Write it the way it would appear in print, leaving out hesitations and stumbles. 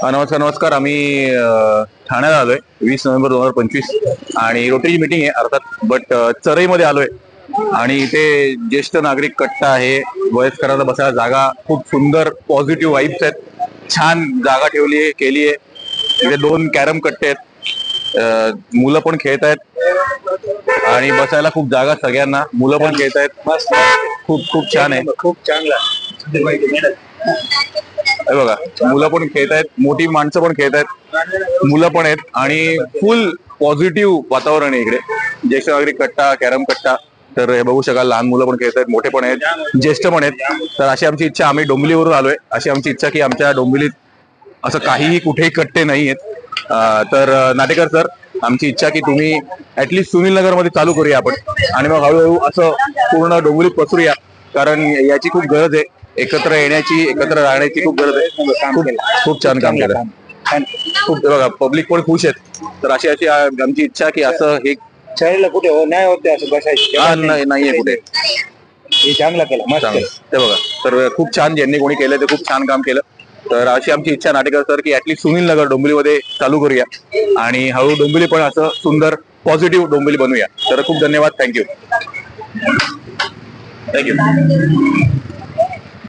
नमस्कार नमस्कार. आम्ही ठाण्यात आलोय 20 नोव्हेंबर 2025 आणि रोटरीची मीटिंग आहे अर्थात. बट चरईमध्ये आलोय आणि इथे ज्येष्ठ नागरिक कट्टा आहे. वयस्करांना बसायला जागा, खूप सुंदर पॉझिटिव्ह वाईब्स आहेत. छान जागा ठेवली आहे, केली आहे. इथे 2 कॅरम कट्टे आहेत. मुलं पण खेळत आहेत आणि बसायला खूप जागा सगळ्यांना. मुलं पण खेळत आहेत. खूप खूप छान आहे. खूप चांगला. हे बघा, मुलं पण खेळत आहेत, मोठी माणसं पण खेळत आहेत, मुलं पण आहेत आणि फुल पॉझिटिव्ह वातावरण आहे इकडे. ज्येष्ठ नागरिक कट्टा, कॅरम कट्टा. तर हे बघू शकाल, लहान मुलं पण खेळत आहेत, मोठे पण आहेत, ज्येष्ठ पण आहेत. तर अशी आमची इच्छा, आम्ही डोंबिवलीवरून आलोय, अशी आमची इच्छा की आमच्या डोंबिवलीत असं काहीही कुठेही कट्टे नाही आहेत. तर नाटेकर सर, आमची इच्छा की तुम्ही ऍटलीस्ट सुनील नगर मध्ये चालू करूया आपण आणि मग हळूहळू असं पूर्ण डोंबिवलीत पसरूया, कारण याची खूप गरज आहे. एकत्र येण्याची, एकत्र राहण्याची खूप गरज आहे. खूप छान काम केलं. खूप बघा, पब्लिक पण खुश आहेत. तर अशी अशी आमची इच्छा की असं हे शाळेला कुठे नाही होते असं बसायचं. नाहीये कुठे. हे चांगला केला, मस्त केलं. ते बघा, तर खूप छान ज्यांनी कोणी केलं ते खूप छान काम केलं. तर अशी आमची इच्छा नाटेकर सर की ऍटलीस्ट सुनील नगर डोंबिवलीमध्ये चालू करूया आणि हळू डोंबिवली पण असं सुंदर पॉझिटिव्ह डोंबिवली बनवूया. तर खूप धन्यवाद. थँक्यू.